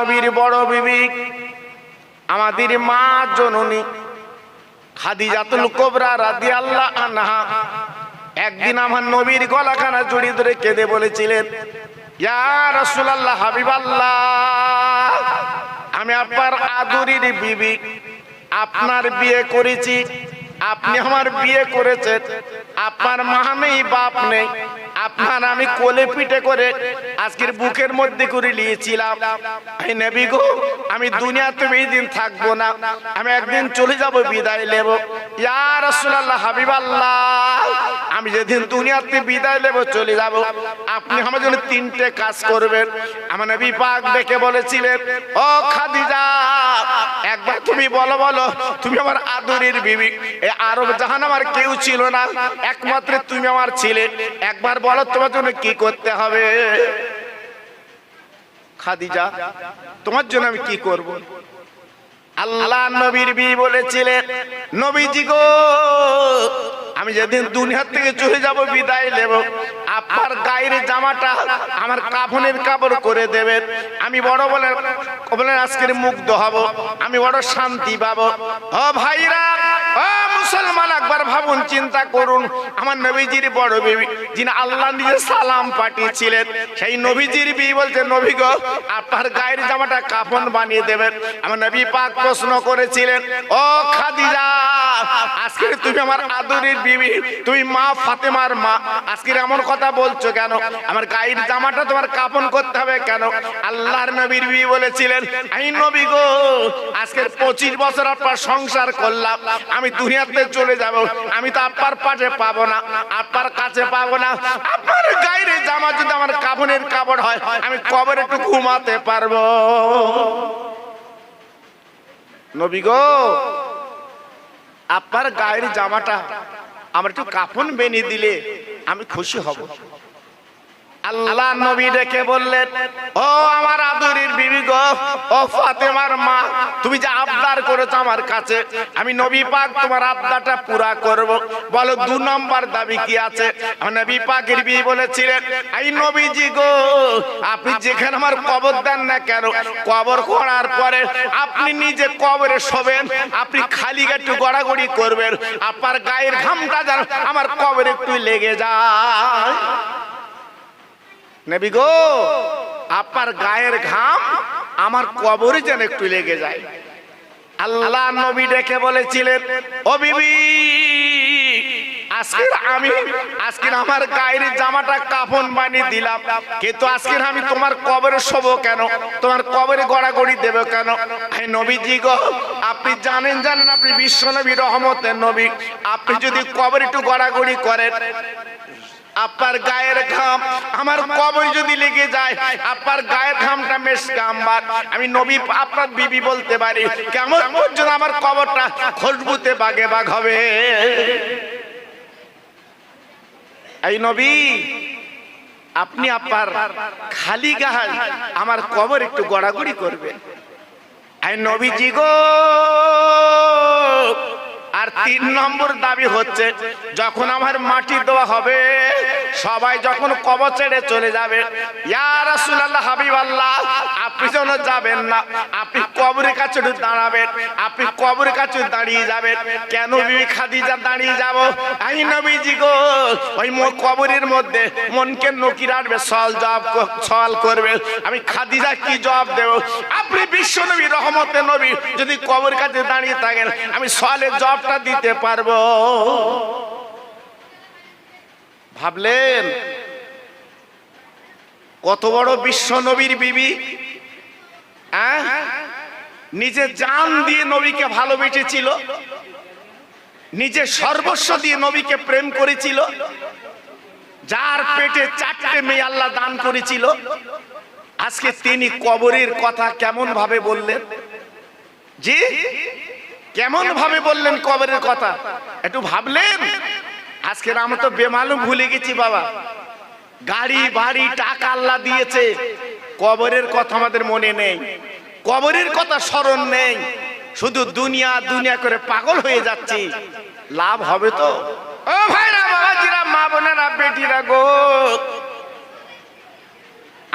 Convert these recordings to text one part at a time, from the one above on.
নবীর বড় বিবি আমাদের মা জননী খাদিজাতুল কুবরা রাদিয়াল্লাহু আনহা একদিন আমার নবীর গলাখানা জড়িয়ে ধরে কেঁদে বলেছিলেন, ইয়া রাসূলুল্লাহ, হাবিবাল্লাহ, আমি আপনার আদরের বিবি, আপনার বিয়ে করেছি, আপনি আমার বিয়ে করেছেন, আপনার মা নেই, বাপ নেই, আপনার আমি কোলে পিঠে করে আজকের বুকের মধ্যে করে নিয়েছিলাম। এই নবী গো, আমি দুনিয়াতে এই দিন থাকবো না, আমি একদিন চলে যাব, বিদায় নেব। ইয়া রাসূলুল্লাহ, হাবিবাল্লাহ, আমি যেদিন দুনিয়াতে বিদায় নেব, চলে যাব, আপনি আমার জন্য তিনটে কাজ করবেন। আমার নবী পাক ডেকে বলেছিলেন, ও খাদিজা, একবার তুমি বলো, তুমি আমার আদরের বিবি, এই আরব জাহান আমার কেউ ছিল না, একমাত্র তুমি আমার ছিলে, একবার বলো তোমার জন্য কি করতে হবে। খাদিজা, তোমার জন্য আমি কি করব? আল্লাহ নবীর বিবি বলেছিলেন, নবীজি গো, আমি যেদিন দুনিয়া থেকে চলে যাব, বিদায় নেব, আপনার গায়ের জামাটা আমার কাফনের কাপড় করে দেবেন। আমি বড় বলে আজকের মুগ্ধ হব, আমি বড় শান্তি পাবো। ও ভাইরা, ও মুসলমান, একবার ভাবুন, চিন্তা করুন, আমার নবীজির বড় বিবি, যিনি আল্লাহ নিজে সালাম পাঠিয়েছিলেন, সেই নবীজির বিবি বলছে, নবী গো, আপনার গায়ের জামাটা কাফন বানিয়ে দেবেন। আমার নবী পাক প্রশ্ন করেছিলেন, ও খাদিজা, আজকে তুমি আমার আদরের বিবি, তুমি মা ফাতেমার মা, আজকে এমন কথা বলছো কেন? আমার গায়ের জামাটা তোমার কাফন করতে হবে কেন? আল্লাহর নবীর বিবি বলেছিলেন, এই নবী গো, আজকের 25 বছর আপনার সংসার করলাম, আমি দুনিয়াতে চলে যাব, আমি তো আপনার পাশে পাবো না, আপনার কাছে পাবো না, আপনার গায়ের জামা যদি আমার কাফনের কাপড় হয়, আমি কবরে একটু ঘুমাতে পারবো। নবী গো, আপনার গায়ের জামাটা আমার একটু কাফন বেনি দিলে আমি খুশি হব। আল্লাহ নবী ডেকে বললেন, ও আমার আদরের বিবি গো, ও ফাতেমার মা, তুমি যে আবদার করেছো আমার কাছে, আমি নবী পাক তোমার আবদারটা পুরা করব। বলো 2 নম্বর দাবি কি আছে? আমার নবী পাকের বিবি বলেছিলেন, এই নবীজি গো, আপনি যেখানে আমার কবর দেন না কেন, কবর করার পরে আপনি নিজে কবরে শোবেন, আপনি খালি একটু গড়াগড়ি করবেন, আপনার গায়ের ঘামটা যেন আমার কবরে একটু লেগে যায়। নবী গো, আপনার গায়ের ঘাম আমার কবরে যেন একটু লেগে যায়। আল্লাহ নবী ডেকে বলেছিলেন, ও বিবি, আজকে আমার গায়ের জামাটা কাফন বানিয়ে দিলাম, কিন্তু আজকে আমি তোমার কবরে শোবো কেন, তোমার কবরে গড়াগড়ি দেবো কেন? হে নবীজি গো, আপনি জানেন আপনি বিশ্ব নবী, রহমতের নবী, আপনি যদি কবরে একটু গড়াগড়ি করেন, আপনার গায়ের ঘাম আমার কবরে যদি লেগে যায়, আপনার গায়ের ঘামটা মেশকে আম্বার, আমি নবী আপনার বিবি বলতে পারি, কেমন পর্যন্ত আমার কবরটা খুশবুতে বাগে বাগ হবে। এই নবী, আপনি আপনার খালি গায়ে আমার কবর একটু গড়াগড়ি করবেন। এই নবীজি গো, আর 3 নম্বর দাবি হচ্ছে, যখন আমার মাটি দেওয়া হবে, সবাই যখন কবর ছেড়ে চলে যাবে, ইয়া রাসূলুল্লাহ, হাবিবাল্লাহ, আপনি যেন যাবেন না, আপনি কবরের কাছে দাঁড়াবেন, আপনি কবরের কাছে দাঁড়িয়ে যাবেন। কেন বিবি খাদিজা দাঁড়িয়ে যাব? এই নবীজি গো, ওই কবরের মধ্যে মনকে নকির আসবে, সওয়াল করবে, আমি খাদিজা কি জবাব দেব? আপনি বিশ্ব নবী, রহমতের নবী, যদি কবরের কাছে দাঁড়িয়ে থাকেন, আমি সওয়ালের জবাবটা দিতে পারবো। ভাবলেন কত বড় বিশ্ব নবীর বিবি, নিজে জান দিয়ে নবীকে ভালোবেসেছিল, নিজে সর্বস্ব দিয়ে নবীকে প্রেম করেছিল, যার পেটে 4টে মেয়ে আল্লাহ দান করেছিল, আজকে তিনি কবরের কথা কেমন ভাবে বললেন? জি, কেমন ভাবে বললেন কবরের কথা? একটু ভাবলেন? আজকে আমরা তো বেমালুম ভুলে গেছি বাবা, গাড়ি বাড়ি টাকা আল্লাহ দিয়েছে, কবরের কথা আমাদের মনে নেই, কবরের কথা স্মরণ নেই, শুধু দুনিয়া দুনিয়া করে পাগল হয়ে যাচ্ছি। লাভ হবে তো? ও ভাইরা, বাবাজিরা, মা বোনেরা, বেটিরা গো,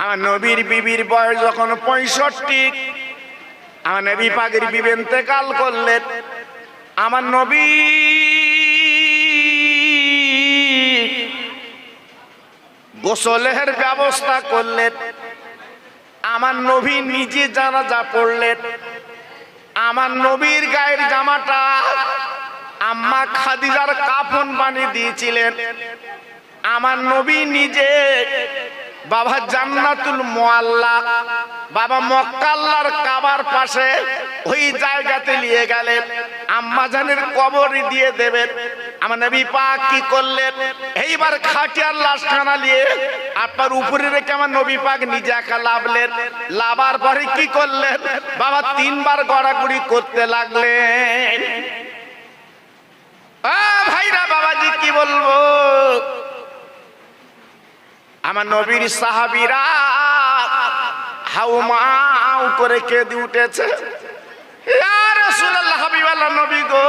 আমার নবীর বিবির বয়স যখন 65, আমার নবী পাকের বিবি ইন্তেকাল করলেন। আমার নবী গোসলের ব্যবস্থা করলেন। আমার নবী নিজে জানাজা পড়লেন। আমার নবীর গায়ের জামাটা আম্মা খাদিজার কাফন বানিয়ে দিয়েছিলেন। আমার নবী নিজে বাবা জান্নাতুল মুআল্লা, বাবা মক্কাল্লার কাবার পাশে ওই জায়গাতে নিয়ে গেলেন। আম্মা জানের কবরে দিয়ে দেবেন। আমার নবী পাক কি করলেন, এইবার খাটিয়ার লাশখানা নিয়ে আপনার উপরে রেখে আমার নবী পাক নিজে একা লাভলেন। লাভার পরে কি করলেন, বাবা 3 বার গড়াগড়ি করতে লাগলেন। ভাইরা বাবাজি কি বলবো, আমার নবীর সাহাবীরা হাউমাউ করে কেঁদে উঠেছে। ইয়া রাসূলুল্লাহ, হাবিবাল্লাহ নবী গো,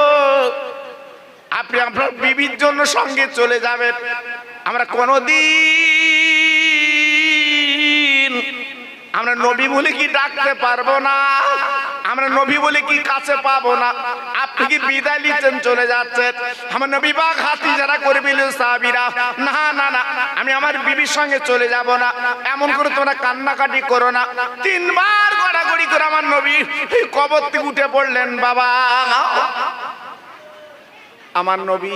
আপনি আপনার বিবির জন্য সঙ্গে চলে যাবেন। আমরা কোনদিন আমরা নবী বলে কি ডাকতে পারবো না, আমরা নবী বলে কি কাছে পাবো না। আপনি কি বিদায় নিচ্ছেন, চলে যাচ্ছেন? আমার নবী পাক হাতি যারা করে বললেন সাহাবীরা, না না না, আমি আমার বিবির সঙ্গে চলে যাব না। এমন করে তোমরা কান্নাকাটি করো না। 3 বার গড়াগড়ি করে আমার নবী কবর থেকে উঠে পড়লেন। বাবা, আমার নবী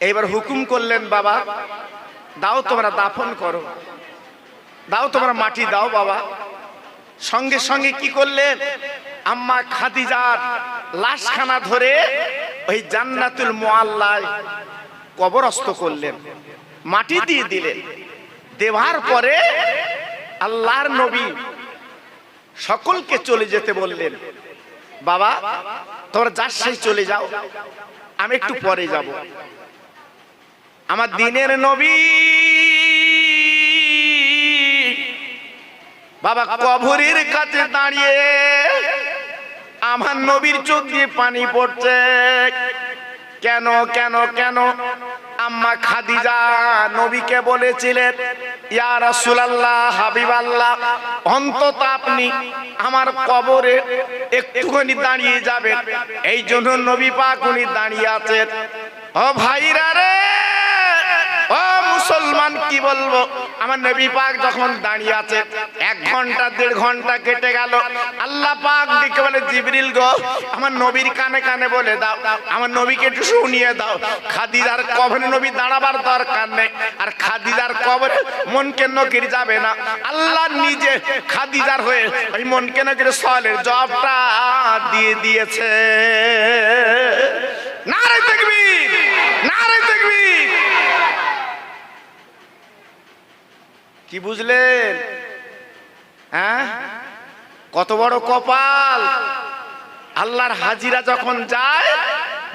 এইবার হুকুম করলেন, বাবা দাও তোমরা দাফন করো, দাও তোমরা মাটি দাও। বাবা সঙ্গে সঙ্গে কি করলেন, আম্মা খাদিজার লাশখানা ধরে ওই জান্নাতুল মুআল্লায় কবরস্থ করলেন, মাটি দিয়ে দিলেন। দেওয়ার পরে আল্লাহর নবী সকলকে চলে যেতে বললেন। বাবা তোমরা যার সেই চলে যাও, আমি একটু পরে যাব। আমার দিনের নবী বাবা কবরের কাছে দাঁড়িয়ে আমার নবীর চোখ দিয়ে পানি পড়ছে। কেন কেন কেন? আম্মা খাদিজা নবীকে বলেছিলেন, ইয়া রাসূলুল্লাহ, হাবিবাল্লাহ, অন্তত আপনি আমার কবরে একটুখানি দাঁড়িয়ে যাবেন। এই জন্য নবী পাক উনি দাঁড়িয়ে আছেন। ও ভাইরা রে, ও মুসলমান কি বলবো, আমার নবী পাক যখন দাঁড়িয়ে আছে, 1 ঘন্টা 1.5 ঘন্টা কেটে গেল। আল্লাহ পাক ডেকে বলে, জিবরিল গো, আমার নবীর কানে কানে বলে দাও, আমার নবীকে একটু শুনিয়ে দাও, খাদিজার কবরে নবী দাঁড়াবার দরকার নেই, আর খাদিজার কবরে মুনকার নকির যাবে না। আল্লাহ নিজে খাদিজার হয়ে ওই মুনকার নকির সওয়ালের জবাবটা দিয়ে দিয়েছে। নারে তাকবীর, নারে তাকবীর। কি বুঝলেন? হ্যাঁ, কত বড় কপাল। আল্লাহর হাজিরা যখন যায়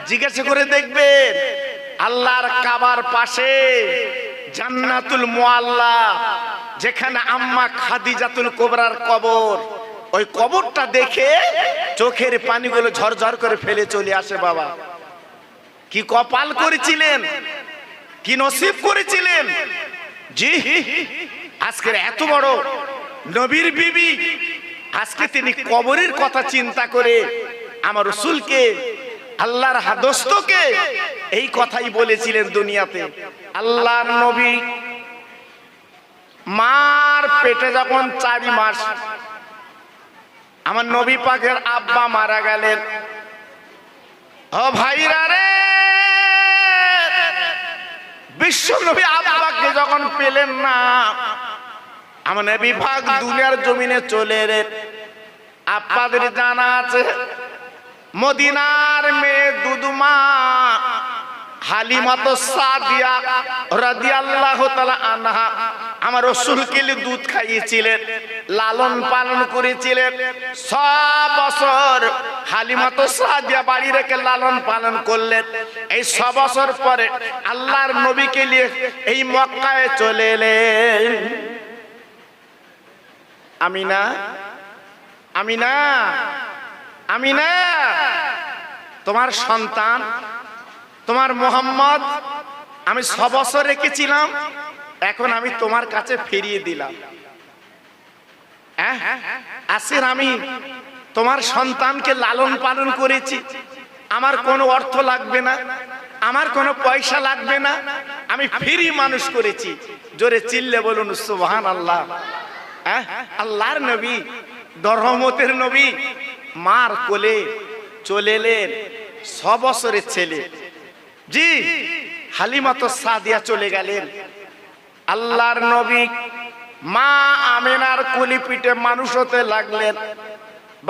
জিজ্ঞাসা করে দেখবেন, আল্লাহর কাবার পাশে জান্নাতুল মুআল্লা, যেখানে আম্মা খাদিজাতুল কুবরার কবর, ওই কবরটা দেখে চোখের পানিগুলো ঝরঝর করে ফেলে চলে আসে। বাবা কি কপাল করেছিলেন, কি নসিব করেছিলেন। জি, আজকের এত বড় নবীর বিবি, আজকে তিনি কবরের কথা চিন্তা করে আমার রাসূলকে, আল্লাহর দোস্তকে এই কথাই বলেছিলেন দুনিয়াতে। আল্লাহর নবী মার পেটে যখন 4 মাস, আমার নবী পাকের আব্বা মারা গেলেন। ও ভাইরা রে, বিশ্ব নবী আব্বাকে যখন পেলেন না, আমার নবী পাক দুনিয়ার জমিনে চলে এলেন। আপনাদের জানা আছে, মদিনার মেয়ে দুদুমা হালিমাতুস সাদিয়া রাদিয়াল্লাহু তাআলা আনহা আমার রাসূলকে দুধ খাইয়েছিলেন, লালন পালন করেছিলেন। 6 বছর হালিমাতুস সাদিয়া বাড়ি রেখে লালন পালন করলেন। এই 6 বছর পরে আল্লাহর নবীকে নিয়ে এই মক্কায় চলে এলেন। আমিনা, আমিনা, আমিনা, তোমার সন্তান, তোমার মুহাম্মদ আমি 6 বছর রেখেছিলাম, এখন আমি তোমার কাছে ফিরিয়ে দিলাম। আসের আমি তোমার সন্তানকে লালন পালন করেছি, আমার কোনো অর্থ লাগবে না, আমার কোনো পয়সা লাগবে না, আমি ফ্রি মানুষ করেছি। জোরে চিল্লে বলুন সুবহানাল্লাহ। আল্লাহর নবী, রহমতের নবী মার কোলে চলে এলেন 6 বছরের ছেলে, জি হালিমা তো সাদিয়া চলে গেলেন। আল্লাহর নবী মা আমেনার কুলি পিঠে মানুষ হতে লাগলেন,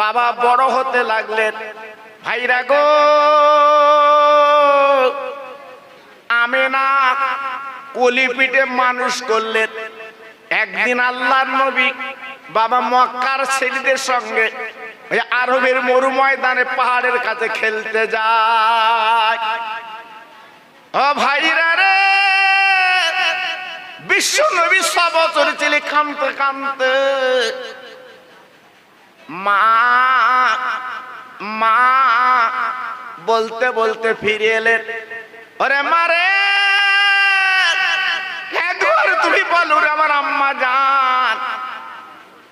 বাবা বড় হতে লাগলেন। ভাইরা গো, আমেনা কুলি পিঠে মানুষ করলেন। একদিন আল্লাহর নবী বাবা মক্কার ছেলেদের সঙ্গে ওই আরবের মরু ময়দানে পাহাড়ের কাছে খেলতে যায়। ও ভাইরা রে, বিশ্ব নবী 6 বছর ছেলে কাঁদতে কাঁদতে মা মা বলতে বলতে ফিরে এলেন। ওরে মারে, একবার তুমি বলো রে আমার আম্মা জান,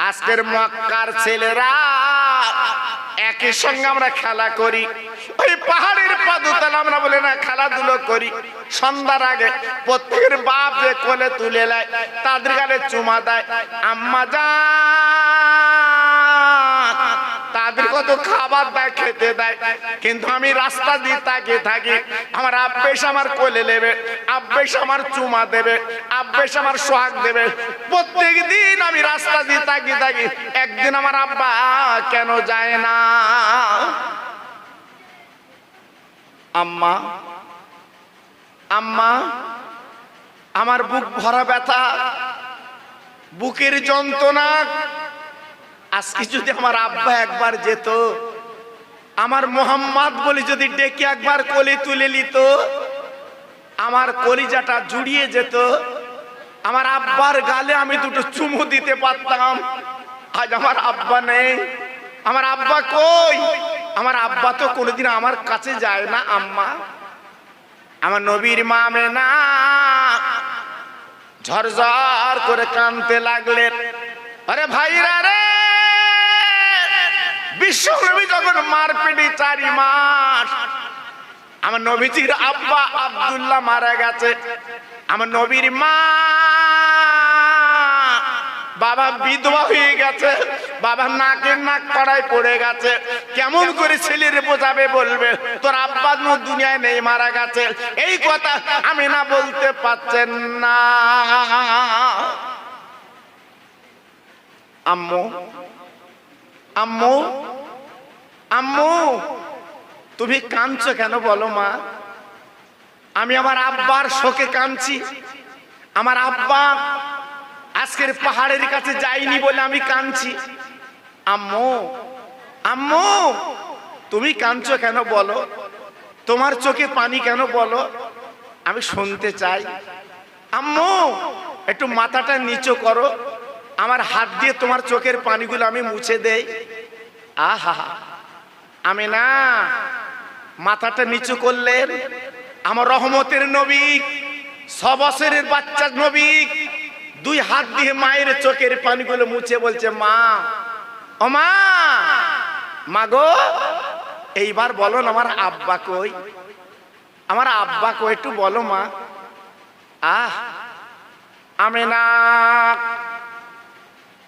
আজকের মক্কার ছেলেরা একই সঙ্গে আমরা খেলা করি, ওই পাহাড়ের পাদতলে আমরা বলে না খেলাধুলো করি। সন্ধ্যার আগে প্রত্যেকের বাপ যে কোলে তুলে নেয়, তাদের গালে চুমা দেয়। আম্মা জান তাদের কত খাবার দেয়, খেতে দেয়, কিন্তু আমি রাস্তা দিয়ে তাকিয়ে থাকি। আমার আব্বেশ আমার কোলে নেবে, আব্বেশ আমার চুমা দেবে, আব্বেশ আমার সোহাগ দেবে। প্রত্যেক দিন আমি রাস্তা দিয়ে তাকিয়ে থাকি, একদিন আমার আব্বা কেন যায় না? আম্মা আম্মা, আমার বুক ভরা ব্যথা, বুকের যন্ত্রণা। আজকে যদি আমার আব্বা একবার যেত, আমার মোহাম্মদ বলে যদি ডেকে একবার কোলে তুলে নিত, আমার কলিজাটা জুড়িয়ে যেত, আমার আব্বার গালে আমি দুটো চুমু দিতে পারতাম। আজ আমার আব্বা নেই, আমার আব্বা কই? আমার আব্বা তো কোনোদিন আমার কাছে যায় না। আম্মা, আমার নবীর মা আমেনা ঝরঝর করে কাঁদতে লাগলেন। আরে ভাইরা রে, বিশ্ব নবী যখন মার পেটে 4 মাস, আমার নবীজির আব্বা আব্দুল্লাহ মারা গেছে। আমার নবীর মা বাবা বিধবা হয়ে গেছে, বাবা নাকের নাক কড়াই পড়ে গেছে। কেমন করে ছেলের বোঝাবে? বলবে তোর আব্বা দুনিয়ায় নেই, মারা গেছে। এই কথা আমি না বলতে পারছেন না। আম্মু আম্মু আম্মু, তুমি কাঁদছো কেন বলো মা? আমি আমার আব্বার শোকে কাঁদছি। আমার আব্বা আজকের পাহাড়ের কাছে যাইনি বলে আমি কাঁদছি। আম্মু আম্মু, তুমি কাঁদছো কেন বলো? তোমার চোখে পানি কেন বলো? আমি শুনতে চাই। আম্মু, একটু মাথাটা নিচু করো, আমার হাত দিয়ে তোমার চোখের পানিগুলো আমি মুছে দেই। আহা, আমি না মাথাটা নিচু করলেন। আমার রহমতের নবী, 6 বছরের বাচ্চা নবী 2 হাত দিয়ে মায়ের চোখের পানিগুলো মুছে বলছে, মা, ও মা, মা গো, এইবার বলো না আমার আব্বা কই? আমার আব্বা কই একটু বলো মা। আহ, আমেনা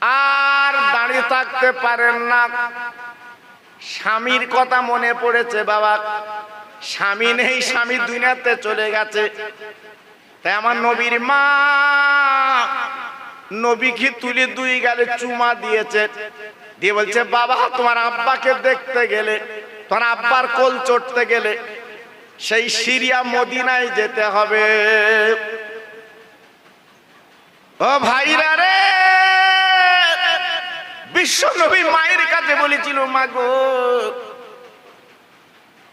আর দাঁড়িয়ে থাকতে পারেন না। স্বামীর কথা মনে পড়েছে। বাবা স্বামী নেই, স্বামী দুনিয়াতে চলে গেছে। তাই আমার নবীর মা নবীকে তুলে 2 গালে চুমা দিয়েছে, দিয়ে বলছে, বাবা তোমার আব্বাকে দেখতে গেলে, তোমার আব্বার কোল চড়তে গেলে সেই সিরিয়া মদিনায় যেতে হবে। ও ভাইরা রে, বিশ্ব নবী মায়ের কাছে বলেছিল, মা গো,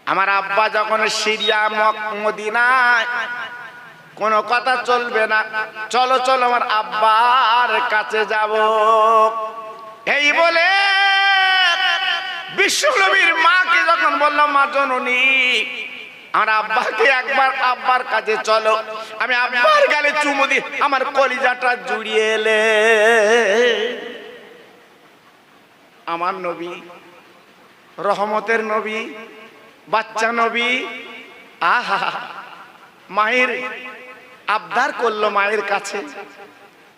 আমার আব্বা যখন সিরিয়া মদিনায়, কোনো কথা চলবে না, চলো চলো আমার আব্বার কাছে যাব। এই বলে বিশ্ব নবীর মাকে যখন বললাম, মা জননী, আমার আব্বাকে একবার আব্বার কাছে চলো, আমি আব্বার গালে চুমু দিয়ে আমার কলিজাটা জুড়িয়ে এলে। আমার নবী, রহমতের নবী, বাচ্চা নবী, আহা মায়ের আবদার করলো মায়ের কাছে।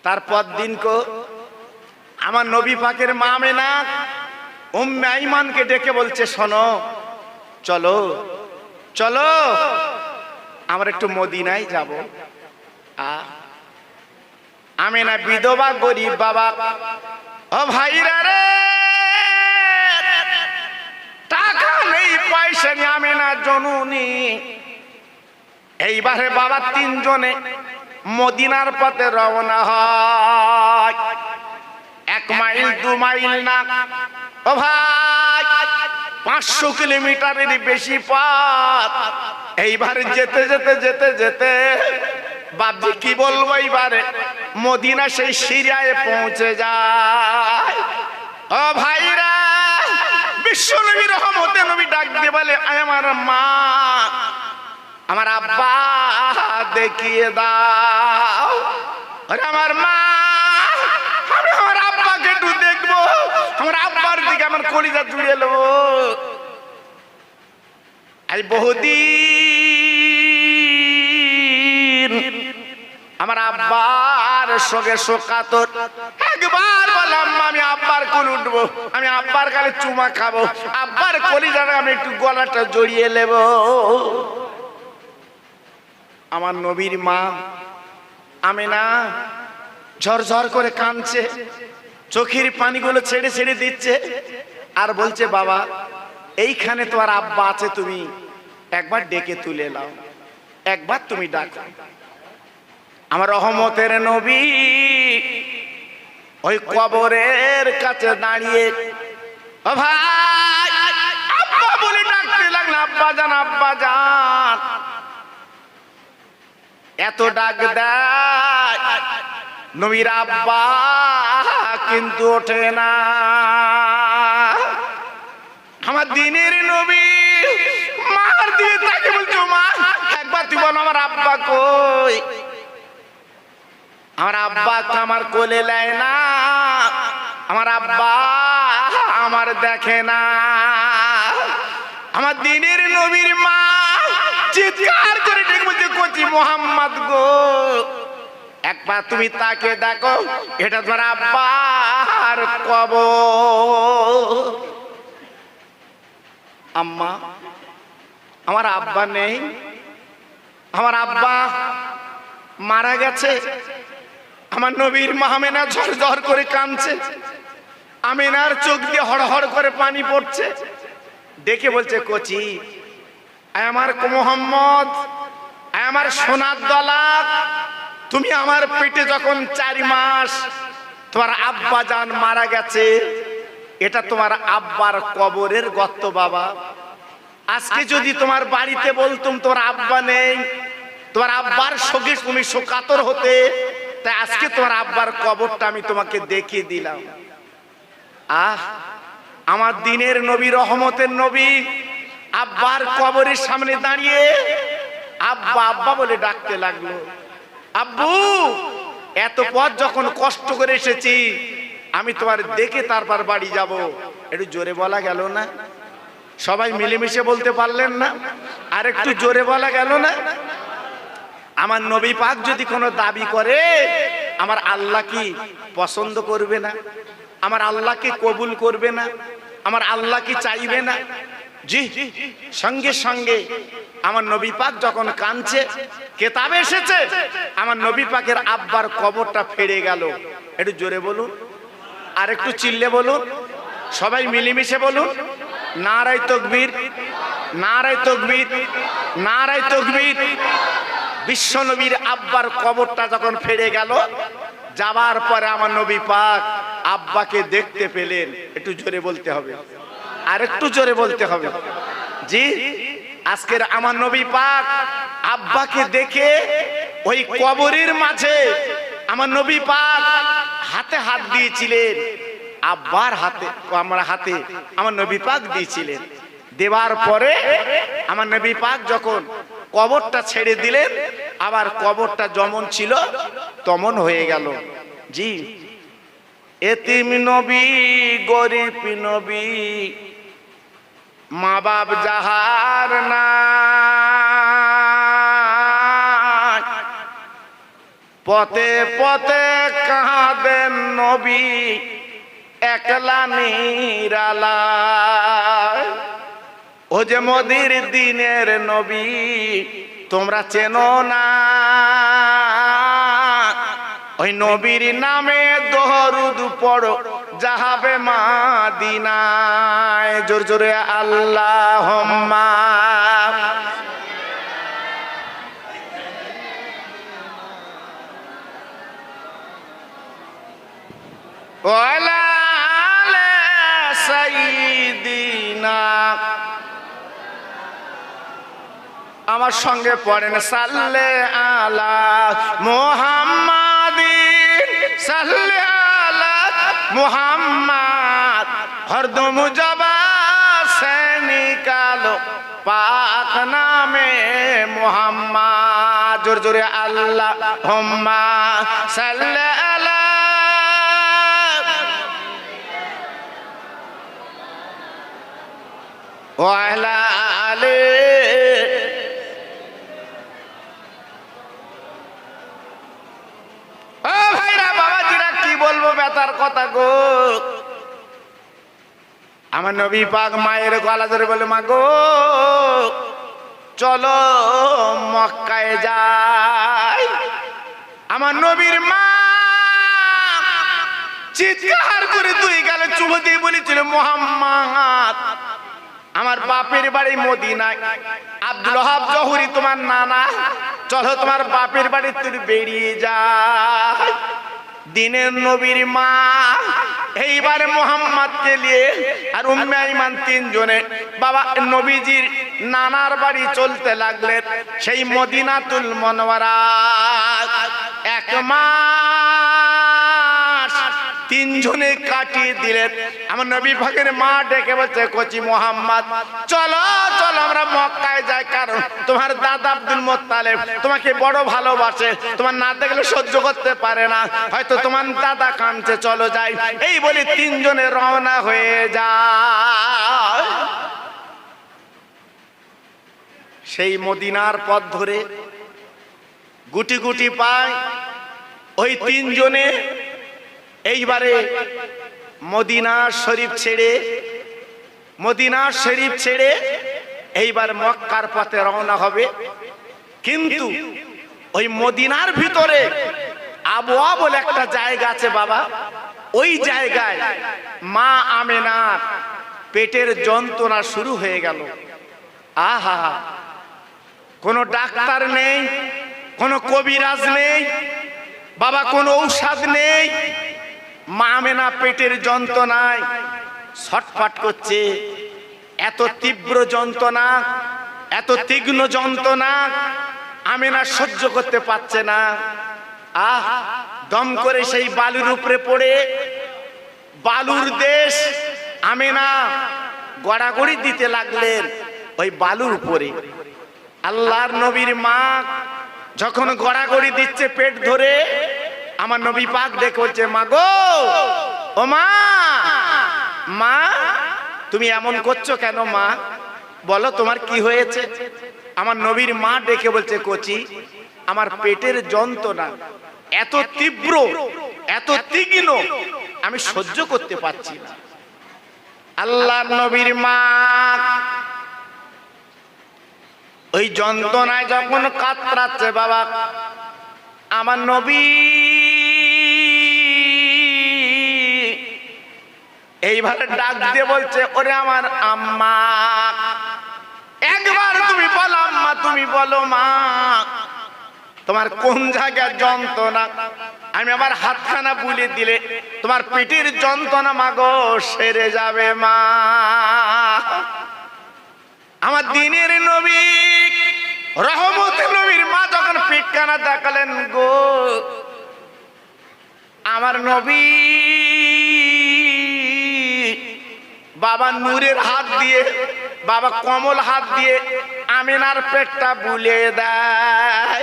তারপর দিন কো আমার নবী পাকের মা আমেনা উম্মে আইমানকে ডেকে বলছে, শোনো, চলো চলো আমরা একটু মদিনায় যাব। আমেনা বিধবা, গরিব বাবা। ও ভাইরা রে, টাকা নেই, পয়সা নেই। আমেনা জননী এইবারে বাবা তিনজনে মদিনার পথে রওনা হয়। 1 মাইল 2 মাইল না, ও ভাই 500 কিলোমিটারের বেশি পথ। এইবারে যেতে যেতে যেতে যেতে বাপজি কি বলবো, এইবারে মদিনা সেই সিরিয়ায় পৌঁছে যায়। ও ভাইরা, বিশ্ব নবী রহমতে নবী ডাক দিয়ে বলে, আমার মা, আমার আব্বা দেখিয়ে দাও। আরে আমার মা, আমি আমার আব্বাকে একটু দেখবো, আমার আব্বার দিকে আমার কলিজা জুড়িয়ে নেবো। আজ বহুদিন আমার আব্বার সঙ্গে শোকাতর। একবার বললাম আমি আব্বার কোল উঠবো, আমি আব্বার গালে চুমা খাবো, আব্বার কলিজাটা আমি একটু গলাটা জড়িয়ে নেব। আমার নবীর মা আমেনা ঝরঝর করে কাঁদছে, চোখের পানিগুলো ছেড়ে ছেড়ে দিচ্ছে, আর বলছে, বাবা এইখানে তোমার আব্বা আছে, তুমি একবার ডেকে তুলে নাও, একবার তুমি ডাকো। আমার রহমতের নবী ওই কবরের কাছে দাঁড়িয়ে, ও ভাই আব্বা বলে ডাকতে লাগলো, আব্বা জান, আব্বা জান। এত ডাক দেয় নবীর আব্বা কিন্তু ওঠে না। আমার দিনের নবী মার দিয়ে তাকে বলছো, মা একবার তুই বল আমার আব্বা কই। আমার আব্বা আমার কোলে নেয় না, আমার আব্বা আমার দেখে না। আমার দিনের নবীর মা চিৎকার করে ডেকে বলছে, কচি মোহাম্মদ গো, একবার তুমি তাকে দেখো, এটা তোমার আব্বার কবর। আম্মা, আমার আব্বা নেই, আমার আব্বা মারা গেছে। আমার নবীর মা আমেনা ঝরঝর করে কাঁদছে, আমেনার চোখ দিয়ে হড়হড় করে পানি পড়ছে। ডেকে বলছে, কচি আমার মোহাম্মদ, আমার সোনার দলাত, তুমি আমার পেটে যখন 4 মাস তোমার আব্বা জান মারা গেছে, এটা তোমার আব্বার কবরের গর্ত বাবা। আজকে যদি তোমার বাড়িতে বলতুম তোমার আব্বা নেই, তোমার আব্বার সঙ্গে তুমি শোকাতর হতে, তাই আজকে তোমার আব্বার কবরটা আমি তোমাকে দেখিয়ে দিলাম। আমার দিনের নবী, রহমতের নবী আব্বার কবরের সামনে দাঁড়িয়ে আব্বা আব্বা বলে ডাকতে লাগলো। আব্বু, এত পথ যখন কষ্ট করে এসেছি, আমি তোমার দেখে তারপর বাড়ি যাব। একটু জোরে বলা গেল না? সবাই মিলেমিশে বলতে পারলেন না? আর একটু জোরে বলা গেল না? আমার নবী পাক যদি কোনো দাবি করে, আমার আল্লাহ কি পছন্দ করবে না? আমার আল্লাহ কি কবুল করবে না? আমার আল্লাহ কি চাইবে না? জি, সঙ্গে সঙ্গে আমার নবী পাক যখন কাঁদছে, কেতাবে এসেছে আমার নবী পাকের আব্বার কবরটা ফেড়ে গেল। একটু জোরে বলুন, আর একটু চিল্লে বলুন, সবাই মিলেমিশে বলুন, নারায়ে তাকবীর, নারায়ে তাকবীর, নারায়ে তাকবীর। বিশ্ব নবীর আব্বার কবরটা যখন ফেড়ে গেল, যাবার পরে আমার নবী পাক আব্বাকে দেখতে পেলেন। একটু জোরে বলতে হবে, আর একটু জোরে বলতে হবে। জি, আজকের আমার নবী পাক আব্বাকে দেখে ওই কবরের মাঝে আমার নবী পাক হাতে হাত দিয়েছিলেন, আব্বার হাতে, আমার হাতে আমার নবী পাক দিয়েছিলেন। দেওয়ার পরে আমার নবী পাক যখন কবরটা ছেড়ে দিলেন, আবার কবরটা যেমন ছিল তেমন হয়ে গেল। জি, এতিম নবী, গরিব নবী, মা বাপ যাহার না, পথে পথে কাঁদেন নবী একলা নিরালায়। ও যে মদির দিনের নবী তোমরা চেনো না, ওই নবীর নামে দরুদ পড়ো যাহাবে মাদিনায়। জোর জোরে আল্লাহুম্মা। ওয়ালা আলে সাইয়্যিদিনা, আমার সঙ্গে পড়েন সাল্লে আলা মুহাম্মাদিন, সাল্লে আলা মুহাম্মাদ। হরদম জবা সে নিকালো পাক নামে মুহাম্মাদ। জোর জোরে আল্লাহুম্মা সাল্লে আলা। ওয়ালা আলে। ও ভাইরা বাবাজিরা, কি বলবো ব্যথার কথা গো। আমার নবী পাক মায়ের গলা ধরে বলে, মা গো চলো মক্কায় যাই। আমার নবীর মা চিৎকার করে দুই গালে চুমু দিয়ে বলেছিল, মুহাম্মদ আমার বাপের বাড়ি মদিনায়, আব্দুল ওয়াহাব জহুরি তোমার নানা, চলো তোমার বাপের বাড়ি তুই বেরিয়ে যা। দিনের নবীর মা এইবার মুহাম্মদকে নিয়ে আর উম্মে আইমান তিনজনে বাবা নবীজির নানার বাড়ি চলতে লাগলেন, সেই মদিনাতুল মুনাওয়ারা। এক মাস তিনজনে কাটিয়ে দিলেন। আমার নবী পাকের মা ডেকে বলছে, কচি মুহাম্মদ চলো চলো আমরা মক্কায় যাই, কারণ তোমার দাদা আব্দুল মুত্তালিব তোমাকে বড় ভালোবাসে, তোমার না দেখলে সহ্য করতে পারে না, হয়তো তোমার দাদা কাঁদছে, চলো যাই। এই বলে তিনজনে রওনা হয়ে যায়। সেই মদিনার পথ ধরে গুটি গুটি পায় ওই তিনজনে এইবারে মদিনা শরীফ ছেড়ে এইবার মক্কার পথে রওনা হবে। কিন্তু ওই মদিনার ভিতরে আবওয়া বলে একটা জায়গা আছে বাবা, ওই জায়গায় মা আমেনার পেটের যন্ত্রণা শুরু হয়ে গেল। আহা, কোনো ডাক্তার নেই, কোনো কবিরাজ নেই বাবা, কোনো ঔষধ নেই। মা আমেনা পেটের যন্ত্রণায় ছটফট করছে। এত তীব্র যন্ত্রণা, এত তীক্ষ্ণ যন্ত্রণা আমেনা সহ্য করতে পারছে না। দম করে সেই বালুর উপরে পড়ে, বালুর দেশ আমেনা গড়াগড়ি দিতে লাগলেন ওই বালুর উপরে। আল্লাহর নবীর মা যখন গড়াগড়ি দিচ্ছে পেট ধরে, আমার নবী পাক দেখে বলছে, মা গো, ও মা, মা তুমি এমন করছো কেন মা, বলো তোমার কি হয়েছে? আমার নবীর মা ডেকে বলছে, কচি আমার পেটের যন্ত্রণা এত তীব্র, এত তীক্ষ্ণ, আমি সহ্য করতে পারছি না। আল্লাহর নবীর মা ওই যন্ত্রণায় যখন কাতরাচ্ছে বাবা, আমার নবী এইভাবে ডাক দিয়ে বলছে, ওরে আমার আম্মা, একবার তুমি বলো আম্মা, তুমি বলো মা, তোমার কোন জায়গার যন্ত্রণা, আমি আবার হাতখানা বুলিয়ে দিলে তোমার পেটের যন্ত্রণা মা গো সেরে যাবে মা। আমার দিনের নবী রহমতের নবীর মা যখন পিঠখানা দেখালেন গো, আমার নবী বাবা নূরের হাত দিয়ে, বাবা কমল হাত দিয়ে আমিনার পেটটা বুলিয়ে দেয়।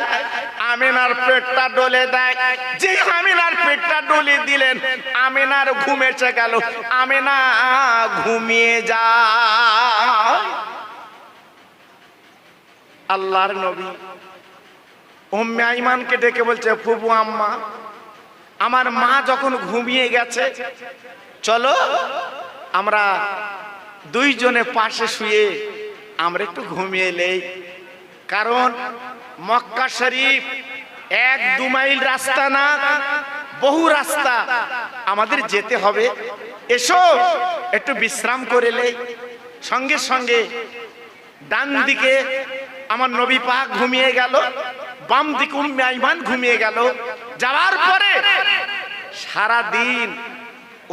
আমিনার পেটটা ডলে দেয়। যে আমিনার পেটটা ডলে দিলেন, আমিনার ঘুম এসে গেল, আমিনা ঘুমিয়ে যায়। আল্লাহর নবী উম্মে আইমানকে ডেকে বলছে, ফুফু আম্মা, আমার মা যখন ঘুমিয়ে গেছে, চলো আমরা দুইজনে পাশে শুয়ে আমরা একটু ঘুমিয়ে নেই। কারণ মক্কা শরীফ 1-2 মাইল রাস্তা না, বহু রাস্তা আমাদের যেতে হবে, এসো একটু বিশ্রাম করে নেই। সঙ্গে সঙ্গে ডান দিকে আমার নবী পাক ঘুমিয়ে গেল, বাম দিকে উম্মে আইমান ঘুমিয়ে গেল। যাওয়ার পরে সারা দিন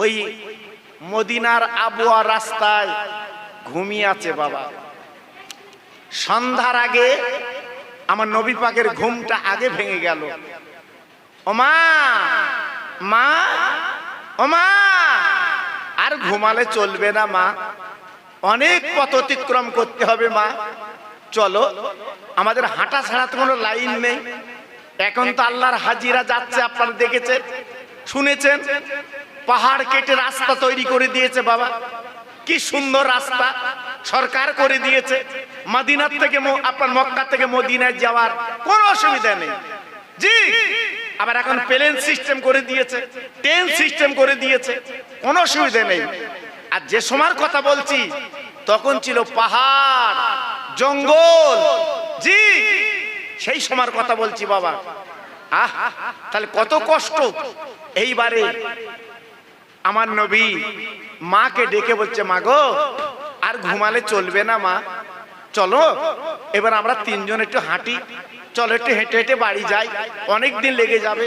ওই মদিনার আবওয়া রাস্তায় ঘুমিয়ে আছে বাবা। সন্ধ্যার আগে আমার নবী পাকের ঘুমটা আগে ভেঙে গেল। ওমা, মা, ওমা, আর ঘুমালে চলবে না মা, অনেক পথ অতিক্রম করতে হবে মা, চলো। আমাদের হাঁটা ছাড়া তো কোনো লাইন নেই। এখন তো আল্লাহর হাজিরা যাচ্ছে, আপনারা দেখেছেন শুনেছেন, পাহাড় কেটে রাস্তা তৈরি করে দিয়েছে বাবা। কি সুন্দর রাস্তা সরকার করে দিয়েছে। মদিনার থেকে আপনার মক্কা থেকে মদিনায় যাওয়ার কোনো অসুবিধা নেই। জি, আবার এখন প্লেন সিস্টেম করে দিয়েছে, ট্রেন সিস্টেম করে দিয়েছে, কোনো অসুবিধা নেই। আর যে সময়ের কথা বলছি তখন ছিল পাহাড় জঙ্গল। জি, সেই সময়ের কথা বলছি বাবা। আহ, তাহলে কত কষ্ট। এইবারে আমার নবী মাকে ডেকে বলছে, মা গো, আর ঘুমালে চলবে না মা, চলো এবার আমরা তিনজন একটু হাঁটি, চলো একটু হেঁটে হেঁটে বাড়ি যাই, অনেক দিন লেগে যাবে।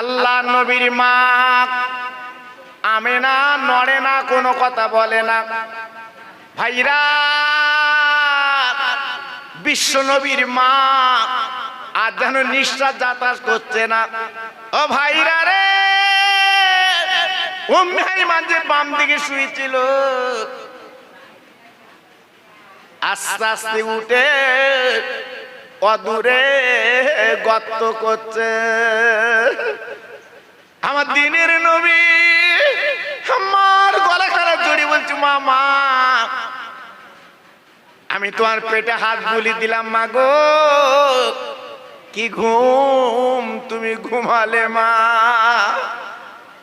আল্লাহ নবীর মা আমেনা নড়ে না, কোনো কথা বলে না। ভাইরা, বিশ্ব নবীর মা আর যেন নিঃশ্বাস যাতায়াত করছে না। ও ভাইরা রে, উম্মে আইমান যে বাম দিকে শুয়েছিল, আস্তে আস্তে উঠে অদূরে গর্ত করছে। আমার দিনের নবী আমার গলা খারাপ জড়ি বলছে, মামা আমি তোমার পেটে হাত বুলি দিলাম মা গো, কি ঘুম তুমি ঘুমালে মা।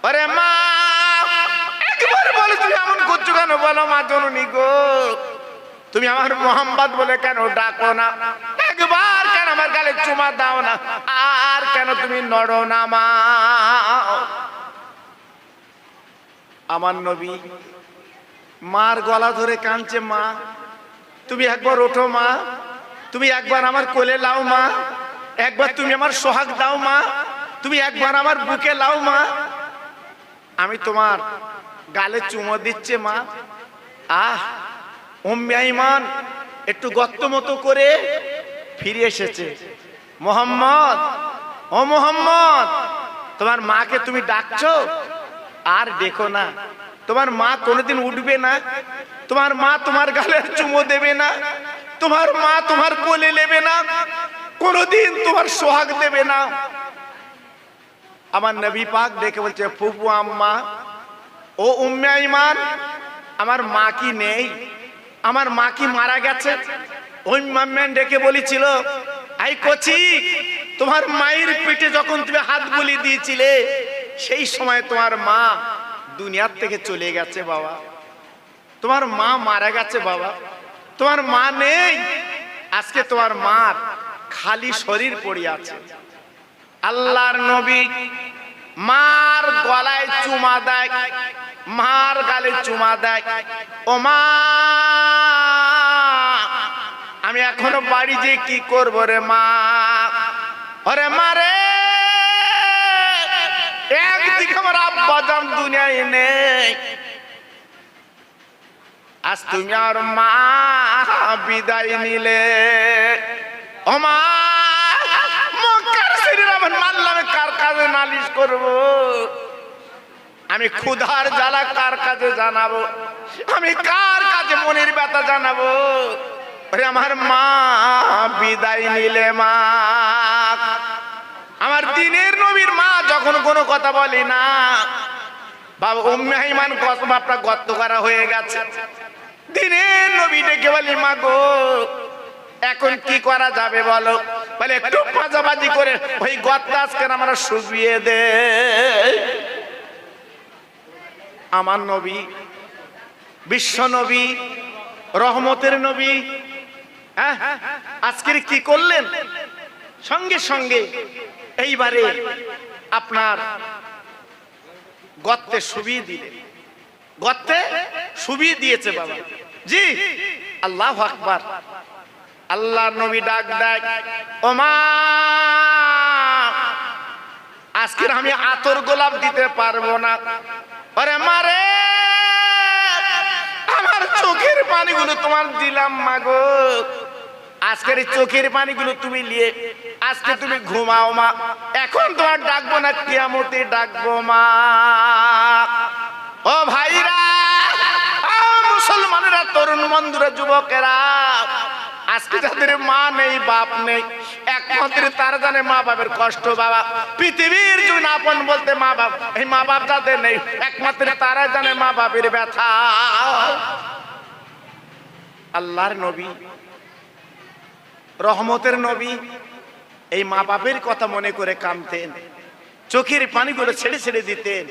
আরে মা, একবার বলে তুমি এমন করছো কেন, বলো মা জননী গো, তুমি আমার মোহাম্মদ বলে কেন ডাকো না, একবার কেন আমার গালে চুমা দাও না, আর কেন তুমি নড়ো না মা। আমার নবী মার গলা ধরে কাঁদছে, মা তুমি একবার ওঠো মা, তুমি একবার আমার কোলে লাও মা, একবার তুমি আমার সোহাগ দাও মা, তুমি একবার আমার বুকে লাও মা, আমি তোমার গালে চুমো দিচ্ছে মা। আহ, উম্মে আইমান একটু গর্ত মতো করে ফিরে এসেছে। মোহাম্মদ, ও মোহাম্মদ, তোমার মাকে তুমি ডাকছো, আর দেখো না, তোমার মা কোনোদিন উঠবে না, তোমার মা তোমার গালে চুমো দেবে না, তোমার মা তোমার কোলে নেবে না, কোনোদিন তোমার সোহাগ দেবে না। আমার নবী পাক দেখে বলছে, ফুফু আম্মা, ও উম্মে আইমান, আমার মা কি নেই, আমার মা কি মারা গেছে? ওই মাম্মান ডেকে বলেছিল, আই কচি, তোমার মায়ের পেটে যখন তুমি হাত বুলি দিয়েছিলে, সেই সময় তোমার মা দুনিয়ার থেকে চলে গেছে বাবা, তোমার মা মারা গেছে বাবা, তোমার মা নেই। আজকে তোমার মার খালি শরীর পড়ে আছে। আল্লাহর নবী মার গলায় চুমা দেয়, মার গালে চুমা দেয়। ও মা, আমি এখনো বাড়ি যে কি করবো রে মা। ওরে মারে, একদিকে আমার আব্বা জান দুনিয়ায় নেই, আজ তুমি আর মা বিদায় নিলে। ও মা, মক্কার শরীর আমার মারলাম, কার কাছে নালিশ করবো? আমি ক্ষুধার জ্বালা কার কাছে জানাবো? আমি কার কাছে মনের ব্যথা জানাবো? আমার মা বিদায় নিলে মা। আমার দিনের নবীর মা যখন কোনো কথা বলি না, বাবা উম্মে হাইমান কসম আপনার গর্ত করা হয়ে গেছে। দিনের নবী ডেকে বলি, মা গো এখন কি করা যাবে বলো? বলে একটু পাজাবাজি করে ওই গর্ত আজকে আমরা শুবিয়ে দে। আমার নবী, বিশ্ব নবী, রহমতের নবী, হ্যাঁ আজকের কি করলেন? সঙ্গে সঙ্গে এইবারে আপনার গর্তে শুবিয়ে দিলেন। গর্তে শুবিয়ে দিয়েছে বাবা জি। আল্লাহু আকবার। আল্লাহ নবী ডাক ডাক, ও মা আজকের আমি আতর গোলাপ দিতে পারবো না। আরে মারে আমার চোখের পানিগুলো তোমার দিলাম মা গো, আজকের চোখের পানিগুলো তুমি নিয়ে আজকে তুমি ঘুমাও মা, এখন তোমার ডাকবো না, কিয়ামতে ডাকবো মা। ও ভাইরা, মুসলমানেরা, তরুণ বন্ধুরা, যুবকেরা, আজকে যাদের মা নেই বাপ নেই, একমাত্র তারা জানে মা বাপের কষ্ট। বাবা পৃথিবীর জন্য আপন বলতে মা বাপ, এই মা বাপ যাদের নেই একমাত্র তারা জানে মা বাপের ব্যথা। আল্লাহর নবী, রহমতের নবী এই মা বাপের কথা মনে করে কাঁদতেন, চোখের পানিগুলো ছেড়ে ছেড়ে দিতেন,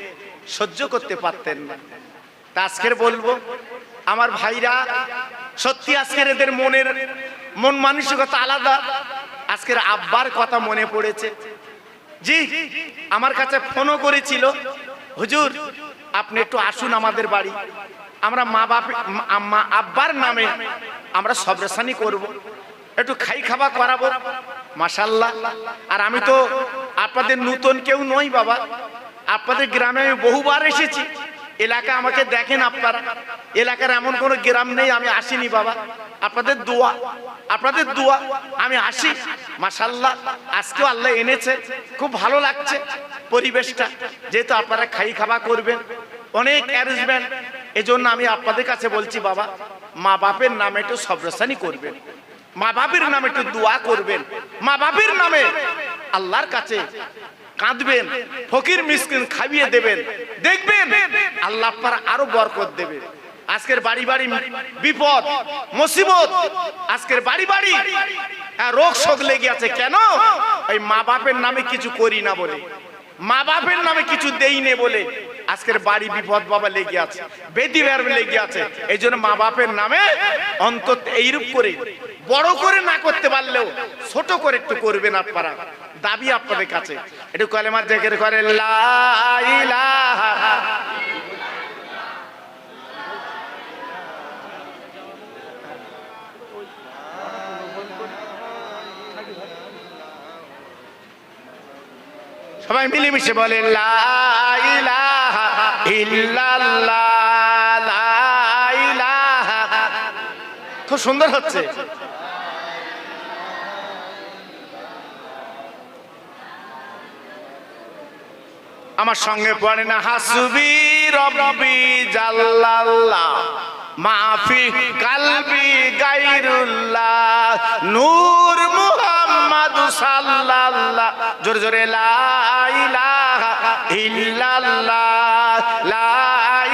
সহ্য করতে পারতেন না। তা আজকের বলবো আমার ভাইরা, সত্যি আজকের এদের মন মানসিকতা আলাদা। আজকের আব্বার কথা মনে পড়েছে জি। আমার কাছে ফোনও করেছিল, হুজুর আপনি একটু আসুন আমাদের বাড়ি, আমরা মা বাপ আব্বার নামে আমরা সবরেসানি করব, একটু খাই খাওয়া করাবো। মাশাআল্লাহ। আর আমি তো আপনাদের নতুন কেউ নই বাবা, আপনাদের গ্রামে আমি বহুবার এসেছি, এলাকা আমাকে দেখেন আপনারা, এলাকার এমন কোনো গ্রাম নেই আমি আসিনি বাবা। আপনাদের দোয়া আমি আসি। মাশাআল্লাহ আজকেও আল্লাহ এনেছে, খুব ভালো লাগছে পরিবেশটা, যেহেতু আপনারা খাই খাওয়া করবেন, অনেক অ্যারেঞ্জমেন্ট। এজন্য আমি আপনাদের কাছে বলছি বাবা, মা বাপের নামে একটু সবরেসানি করবেন, মা বাপের নামে একটু দোয়া করবেন, মা বাপের নামে আল্লাহর কাছে কাঁদবেন, ফকির মিসকিন খাইয়ে দেবেন, দেখবেন আল্লাহ আপনার আরো বরকত দেবে। আজকের বাড়ি বাড়ি বিপদ মুসিবত, আজকের বাড়ি বাড়ি রোগ শোক লেগে আছে। কেন? ওই মা বাপের নামে কিছু করি না বলে, মা বাপের নামে কিছু দেই নে বলে আজকের বাড়ি বিপদ বাবা লেগে আছে, বেদি বের লেগে আছে। এই জন্য মা বাপের নামে অন্তত এইরূপ করে, বড় করে না করতে পারলেও ছোট করে একটু করবেন আপনারা। দাবি আপনাদের কাছে একটু কলেমা জিকির করে, লা ইলাহা সবাই মিলেমিশে বলে, লা ইলাহা ইল্লাল্লাহ, লা ইলাহা। খুব সুন্দর হচ্ছে। আমার সঙ্গে পড়ে না, হাসবি রব্বি জাল্লাল্লাহ মাফি কালবি গায়রুল্লাহ নূর মুহাম্মদ সাল্লাল্লাহ। জোরে জোরে লা ইলাহা ইল্লাল্লাহ, লা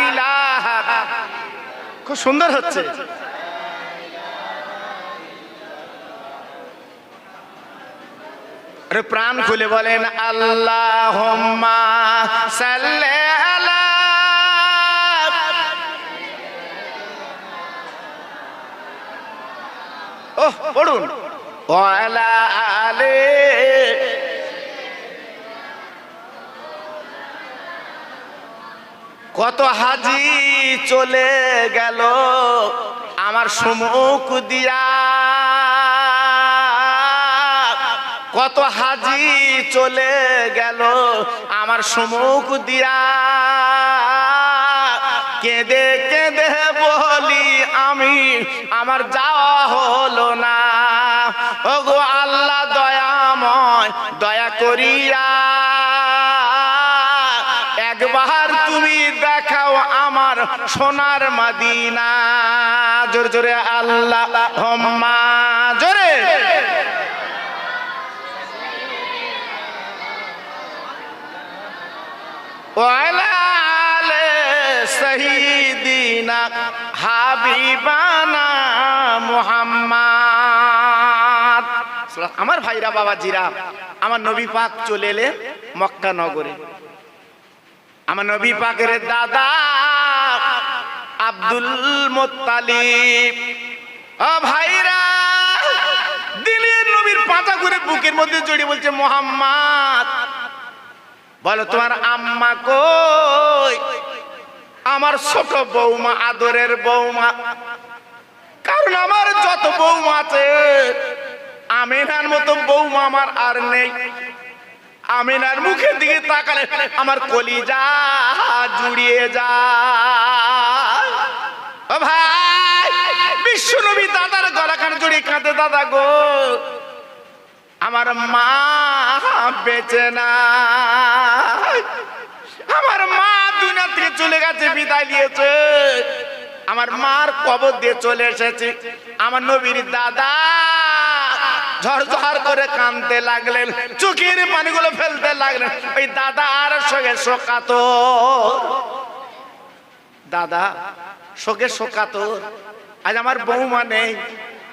ইলাহা। খুব সুন্দর হচ্ছে। প্রাণ খুলে বলেন, আল্লাহুম্মা সাল্লি আলা। ওহ পড়ুন, ওয়ালা আলে। কত হাজি চলে গেল আমার সম্মুখ দিয়া, কত হাজি চলে গেল আমার সম্মুখ দিয়া, কেঁদে কেঁদে বলি আমি আমার যাওয়া হলো না। ওগো আল্লাহ দয়াময়, দয়া করিয়া একবার তুমি দেখাও আমার সোনার মদিনা। জোরে জোরে আল্লাহুম্মা, জোরে ওয়ালা আলে সাইয়্যিদিনা হাবিবানা মুহাম্মদ। আমার ভাইরা বাবাজিরা, আমার নবী পাক চলে এলেন মক্কা নগরে। আমার নবী পাকের দাদা আব্দুল মুত্তালিব, ও ভাইরা, দিলের নবীর পাতা করে বুকের মধ্যে জড়িয়ে বলছে, মুহাম্মদ বলো তোমার আম্মা কই? আমার ছোট বৌমা, আদরের বৌমা। কারণ আমার যত বৌমা আছে, আমিনার মতো বৌমা আমার আর নেই। আমিনার মুখের দিকে তাকালে আমার কলিজা জুড়িয়ে যায়। ও ভাই, বিশ্ব নবী দাদার গলাখানে জড়িয়ে কাঁদে, দাদা গো আমার মা বেঁচে নাই, আমার মা দুনিয়া থেকে চলে গেছে, বিদায় নিয়েছে, আমার মার কবর দিয়ে চলে এসেছে। আমার নবীর দাদা ঝরঝর করে কাঁদতে লাগলেন, চোখের পানিগুলো ফেলতে লাগলেন। ওই দাদা আর শোকে শোকাতুর, দাদা শোকে শোকাতুর। আজ আমার বৌমা নেই,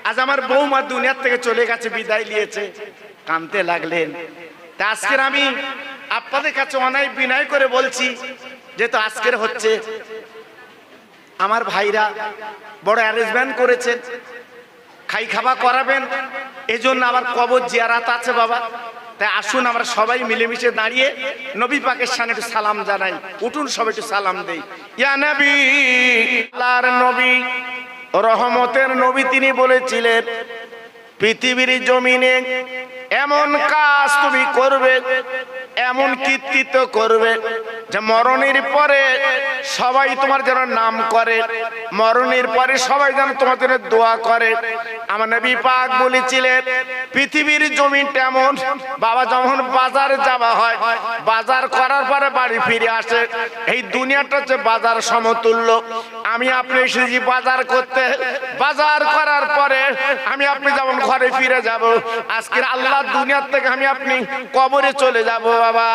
আজ আমার বৌমা দুনিয়ার থেকে চলে গেছে, বিদায় নিয়েছে, কাঁদতে লাগলেন। তা আজকের আমি আপনাদের কাছে অনেক বিনয় করে বলছি, যেহেতু আজকের হচ্ছে, আমার ভাইরা বড় অ্যারেঞ্জমেন্ট করেছেন, খাই খাওয়া করাবেন, এজন্য আবার কবর জিয়ারাত আছে বাবা। তাই আসুন আমরা সবাই মিলেমিশে দাঁড়িয়ে নবী পাকের সামনে একটু সালাম জানাই। উঠুন সবাই একটু সালাম দেই। ইয়া নবী, আল্লাহর নবী, রহমতের নবী, তিনি বলেছিলেন পৃথিবীর জমিনে এমন কাজ তুমি করবে, এমন কীর্তিত্ব করবে যে মরণের পরে সবাই তোমার যেন নাম করে, মরণের পরে সবাই যেন তোমার জন্য দোয়া করে। আমার নবী পাক বলেছিলেন পৃথিবীর জমিনটা এমন, বাবা যখন বাজারে যাওয়া হয়, বাজার করার পরে বাড়ি ফিরে আসে, এই দুনিয়াটা হচ্ছে বাজার সমতুল্য। আমি আপনি এসেছি বাজার করতে, বাজার করার পরে আমি আপনি যেমন ঘরে ফিরে যাব, আজকের আল্লাহ দুনিয়ার থেকে আমি আপনি কবরে চলে যাব বাবা।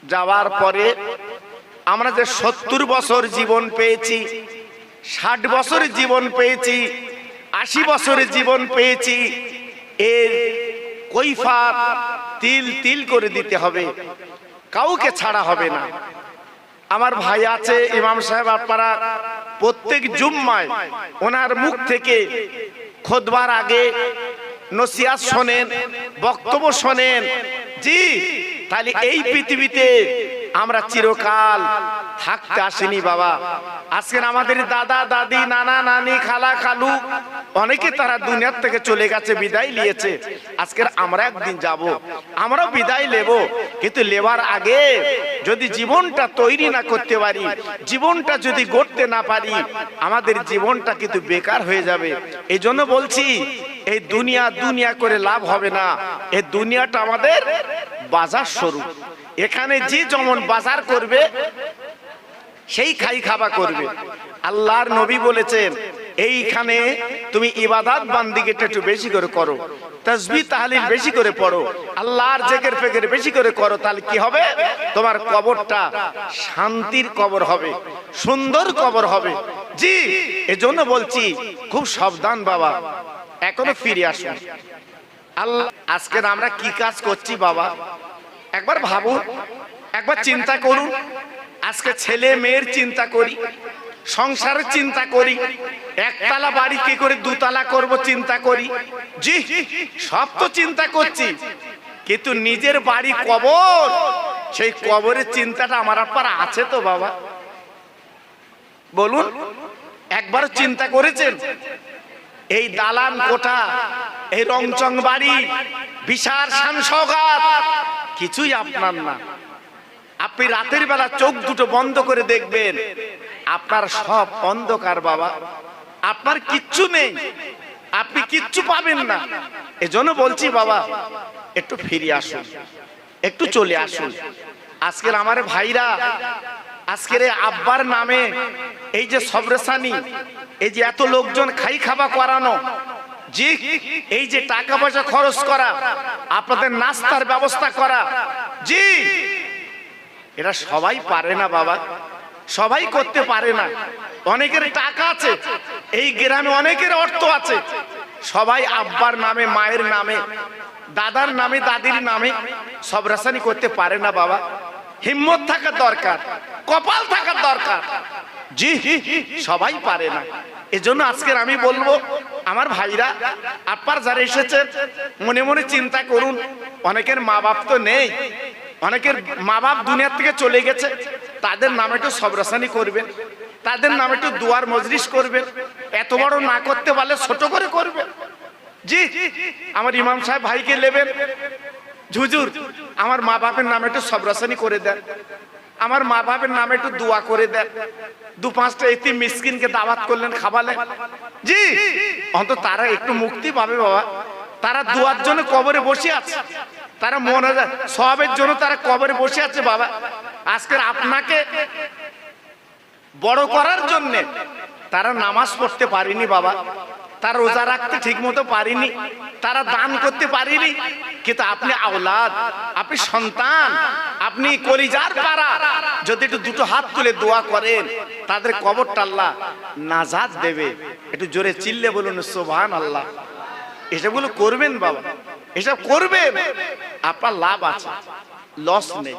যাওয়ার পরে আমরা যে 70 বছর জীবন পেয়েছি, 60 বছরের জীবন পেয়েছি, 80 বছরের জীবন পেয়েছি, এর কৈফাত তিল তিল করে দিতে হবে, কাউকে ছাড়া হবে না। আমার ভাই আছে ইমাম সাহেব, আপনারা প্রত্যেক জুম্মায় ওনার মুখ থেকে খুতবার আগে নসিহত শোনেন, বক্তব্য শোনেন। জি, তাহলে এই পৃথিবীতে আমরা চিরকাল থাকতে আসিনি বাবা। আজকের আমাদের দাদা দাদি, নানা নানি, খালা খালু অনেকে তারা দুনিয়ার থেকে চলে গেছে, বিদায় নিয়েছে। আজকের আমরা একদিন যাব, আমরাও বিদায় নেব, কিন্তু নেবার আগে যদি জীবনটা তৈরি না করতে পারি, জীবনটা যদি গড়তে না পারি, আমাদের জীবনটা কিন্তু বেকার হয়ে যাবে। এই জন্য বলছি, এই দুনিয়া দুনিয়া করে লাভ হবে না। এই দুনিয়াটা আমাদের বাজার স্বরূপ। এখানে যে যেমন বাজার করবে সেই খাই খাওয়া করবে। আল্লাহর নবী বলেছেন এইখানে তুমি ইবাদত বান্দিগিটা একটু বেশি করে করো, তাসবিহ তাহলিল বেশি করে পড়ো, আল্লাহর জিকির ফিকির বেশি করে করো, তাহলে কি হবে? তোমার কবরটা শান্তির কবর হবে, সুন্দর কবর হবে। জি, এজন্য বলছি খুব সাবধান বাবা, এখনো ফিরে আসুন। আল্লাহ আজকে আমরা কি কাজ করছি বাবা, একবার ভাবুন, একবার চিন্তা করুন। আজকে ছেলে মেয়ের চিন্তা করি, সংসারের চিন্তা করি, একতলা বাড়ি কি করে দুতলা করব চিন্তা করি। জি, সব তো চিন্তা করছি, কিন্তু নিজের বাড়ি কবর, সেই কবরের চিন্তাটা আমার আপনার আছে তো বাবা? বলুন, একবার চিন্তা করেছেন? এই দালান কোঠা, এই রংচং বাড়ি, বিশাল শান সওগাত কিছুই আপনার না। আপনি রাতের বেলা চোখ দুটো বন্ধ করে দেখবেন, আপনার সব অন্ধকার বাবা, আপনার কিচ্ছু নেই, আপনি কিচ্ছু পাবেন না। এজন্য বলছি বাবা, একটু ফিরে আসুন, একটু চলে আসুন। আজকের আমার ভাইরা, আজকের আব্বার নামে এই যে সবরেসানি, এই যে এত লোকজন খাই খাওয়া করানো, জি, এই যে টাকা পয়সা খরচ করা, আপনাদের নাস্তার ব্যবস্থা করা, জি, এটা সবাই পারে না বাবা, সবাই করতে পারে না। অনেকের টাকা আছে, এই গ্রামে অনেকের অর্থ আছে, সবাই আব্বার নামে, মায়ের নামে, দাদার নামে, দাদির নামে সব রাসানি করতে পারে না বাবা। হিম্মত থাকার দরকার, কপাল থাকার দরকার। জি, সবাই পারে না। এজন্য আজকের আমি বলবো, আমার ভাইরা, আপনার যারা এসেছেন মনে মনে চিন্তা করুন। অনেকের মা বাপ তো নেই, অনেকের মা বাপ দুনিয়ার থেকে চলে গেছে, তাদের নামে একটু সবরাসানি করবেন, তাদের নামে একটু দুয়ার মজলিস করবেন। এত বড় না করতে পারলে ছোট করে করবেন। জি, আমার ইমাম সাহেব ভাইকে নেবেন, হুজুর আমার মা বাপের নামে একটু সবরাসানি করে দেন, আমার মা বাপের নামে একটু দোয়া করে দেন, 2-5টা এতিম মিসকিনকে দাওয়াত করলেন, খাওয়ালেন। জি, অন্তত তারা একটু মুক্তি পাবে বাবা। তারা দোয়ার জন্য কবরে বসে আছে, তারা মোনাজাত সওয়াবের জন্য তারা কবরে বসে আছে বাবা। আজকে আপনাকে বড় করার জন্য তারা নামাজ পড়তে পারেনি বাবা, তারা রোজা রাখতে ঠিক মতো পারেনি, তারা দান করতে পারেনি। কিন্তু আপনি আওলাদ, আপনি সন্তান, আপনি কলিজার পারা, যদি একটু দুটো হাত তুলে দোয়া করেন, তাদের কবরটা আল্লাহ নাজাত দেবে। একটু জোরে চিল্লে বলুন সুবহানাল্লাহ। এসবগুলো করবেন বাবা, এসব করবেন, আপনার লাভ আছে, লস নেই।